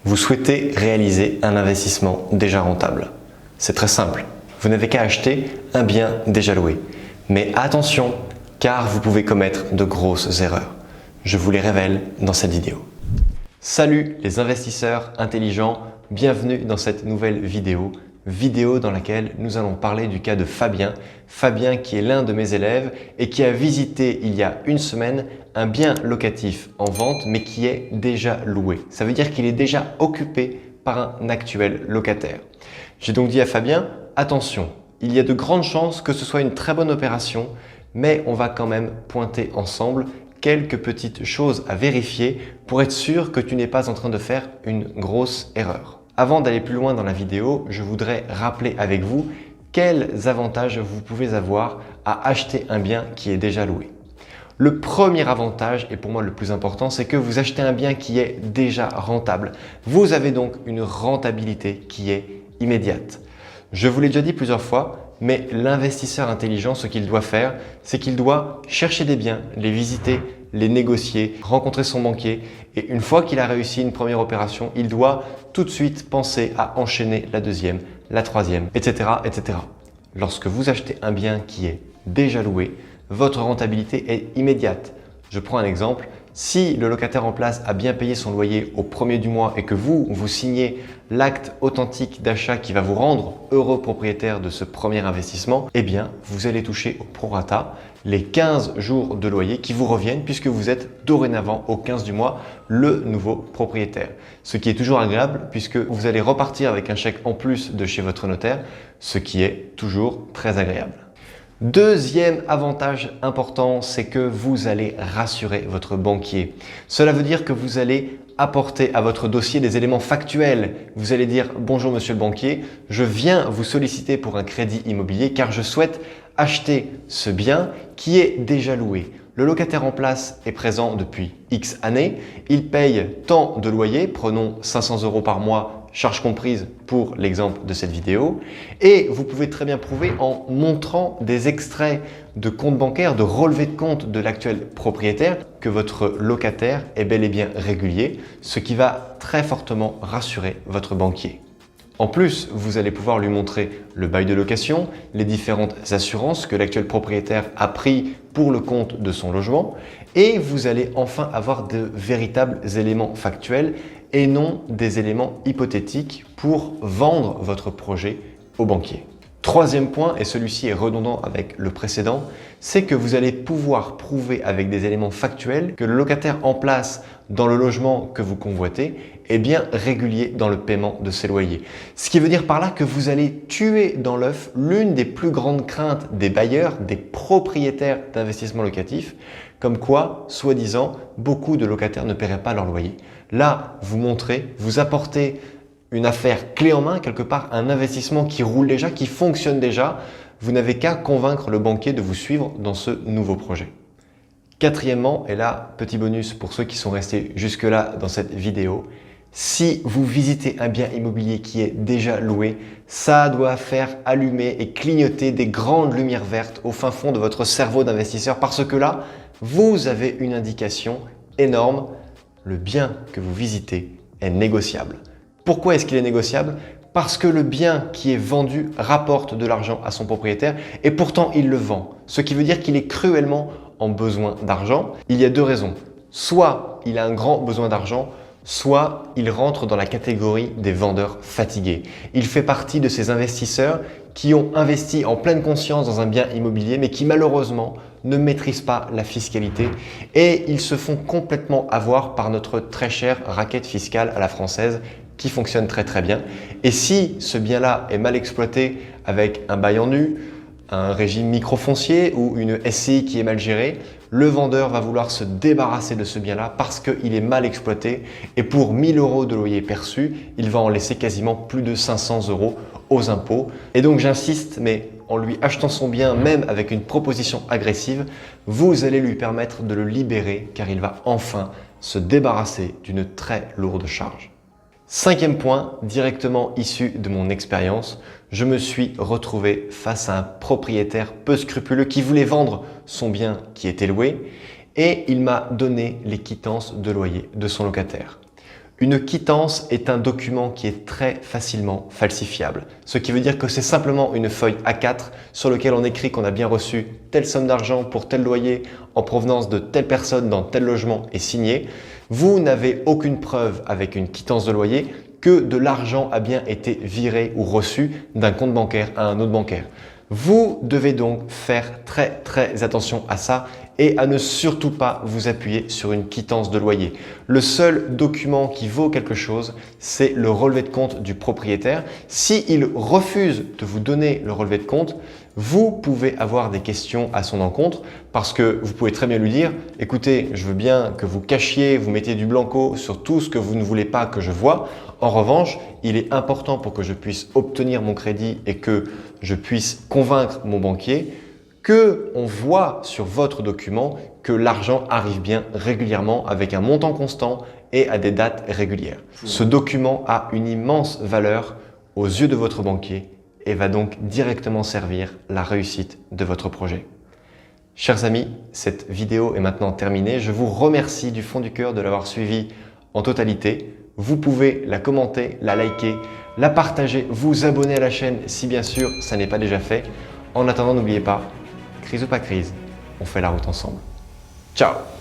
Vous souhaitez réaliser un investissement déjà rentable. C'est très simple, vous n'avez qu'à acheter un bien déjà loué. Mais attention, car vous pouvez commettre de grosses erreurs. Je vous les révèle dans cette vidéo. Salut les investisseurs intelligents, bienvenue dans cette nouvelle vidéo dans laquelle nous allons parler du cas de Fabien. Fabien qui est l'un de mes élèves et qui a visité il y a une semaine un bien locatif en vente mais qui est déjà loué. Ça veut dire qu'il est déjà occupé par un actuel locataire. J'ai donc dit à Fabien, attention, il y a de grandes chances que ce soit une très bonne opération, mais on va quand même pointer ensemble quelques petites choses à vérifier pour être sûr que tu n'es pas en train de faire une grosse erreur. Avant d'aller plus loin dans la vidéo, je voudrais rappeler avec vous quels avantages vous pouvez avoir à acheter un bien qui est déjà loué. Le premier avantage, et pour moi le plus important, c'est que vous achetez un bien qui est déjà rentable. Vous avez donc une rentabilité qui est immédiate. Je vous l'ai déjà dit plusieurs fois, mais l'investisseur intelligent, ce qu'il doit faire, c'est qu'il doit chercher des biens, les visiter, les négocier, rencontrer son banquier et une fois qu'il a réussi une première opération, il doit tout de suite penser à enchaîner la deuxième, la troisième, etc., etc. Lorsque vous achetez un bien qui est déjà loué, votre rentabilité est immédiate. Je prends un exemple. Si le locataire en place a bien payé son loyer au premier du mois et que vous signez l'acte authentique d'achat qui va vous rendre heureux propriétaire de ce premier investissement, eh bien, vous allez toucher au prorata les 15 jours de loyer qui vous reviennent puisque vous êtes dorénavant au 15 du mois le nouveau propriétaire. Ce qui est toujours agréable puisque vous allez repartir avec un chèque en plus de chez votre notaire, ce qui est toujours très agréable. Deuxième avantage important, c'est que vous allez rassurer votre banquier. Cela veut dire que vous allez apporter à votre dossier des éléments factuels. Vous allez dire « Bonjour monsieur le banquier, je viens vous solliciter pour un crédit immobilier car je souhaite acheter ce bien qui est déjà loué. Le locataire en place est présent depuis X années, il paye tant de loyer, prenons 500 € par mois, charges comprises pour l'exemple de cette vidéo. Et vous pouvez très bien prouver en montrant des extraits de compte bancaire, de relevé de compte de l'actuel propriétaire que votre locataire est bel et bien régulier, ce qui va très fortement rassurer votre banquier. En plus, vous allez pouvoir lui montrer le bail de location, les différentes assurances que l'actuel propriétaire a pris pour le compte de son logement et vous allez enfin avoir de véritables éléments factuels et non des éléments hypothétiques pour vendre votre projet au banquier. Troisième point, et celui-ci est redondant avec le précédent, c'est que vous allez pouvoir prouver avec des éléments factuels que le locataire en place dans le logement que vous convoitez est bien régulier dans le paiement de ses loyers. Ce qui veut dire par là que vous allez tuer dans l'œuf l'une des plus grandes craintes des bailleurs, des propriétaires d'investissements locatifs, comme quoi, soi-disant, beaucoup de locataires ne paieraient pas leur loyer. Là, vous montrez, vous apportez une affaire clé en main, quelque part un investissement qui roule déjà, qui fonctionne déjà. Vous n'avez qu'à convaincre le banquier de vous suivre dans ce nouveau projet. Quatrièmement, et là, petit bonus pour ceux qui sont restés jusque-là dans cette vidéo, si vous visitez un bien immobilier qui est déjà loué, ça doit faire allumer et clignoter des grandes lumières vertes au fin fond de votre cerveau d'investisseur parce que là, vous avez une indication énorme, le bien que vous visitez est négociable. Pourquoi est-ce qu'il est négociable? Parce que le bien qui est vendu rapporte de l'argent à son propriétaire et pourtant il le vend. Ce qui veut dire qu'il est cruellement en besoin d'argent. Il y a deux raisons. Soit il a un grand besoin d'argent, soit il rentre dans la catégorie des vendeurs fatigués. Il fait partie de ces investisseurs qui ont investi en pleine conscience dans un bien immobilier mais qui malheureusement ne maîtrisent pas la fiscalité et ils se font complètement avoir par notre très chère raquette fiscale à la française qui fonctionne très très bien. Et si ce bien-là est mal exploité avec un bail en nu, un régime microfoncier ou une SCI qui est mal gérée, le vendeur va vouloir se débarrasser de ce bien-là parce qu'il est mal exploité et pour 1 000 € de loyer perçu, il va en laisser quasiment plus de 500 € aux impôts. Et donc j'insiste, mais en lui achetant son bien, même avec une proposition agressive, vous allez lui permettre de le libérer car il va enfin se débarrasser d'une très lourde charge. Cinquième point, directement issu de mon expérience, je me suis retrouvé face à un propriétaire peu scrupuleux qui voulait vendre son bien qui était loué et il m'a donné les quittances de loyer de son locataire. Une quittance est un document qui est très facilement falsifiable. Ce qui veut dire que c'est simplement une feuille A4 sur laquelle on écrit qu'on a bien reçu telle somme d'argent pour tel loyer en provenance de telle personne dans tel logement et signé. Vous n'avez aucune preuve avec une quittance de loyer que de l'argent a bien été viré ou reçu d'un compte bancaire à un autre bancaire. Vous devez donc faire très attention à ça et à ne surtout pas vous appuyer sur une quittance de loyer. Le seul document qui vaut quelque chose, c'est le relevé de compte du propriétaire. S'il refuse de vous donner le relevé de compte, vous pouvez avoir des questions à son encontre parce que vous pouvez très bien lui dire « Écoutez, je veux bien que vous cachiez, vous mettiez du blanco sur tout ce que vous ne voulez pas que je voie. En revanche, il est important pour que je puisse obtenir mon crédit et que je puisse convaincre mon banquier qu'on voit sur votre document que l'argent arrive bien régulièrement avec un montant constant et à des dates régulières. Ce document a une immense valeur aux yeux de votre banquier et va donc directement servir la réussite de votre projet. Chers amis, cette vidéo est maintenant terminée. Je vous remercie du fond du cœur de l'avoir suivie en totalité. Vous pouvez la commenter, la liker, la partager, vous abonner à la chaîne si bien sûr ça n'est pas déjà fait. En attendant, n'oubliez pas, crise ou pas crise, on fait la route ensemble. Ciao!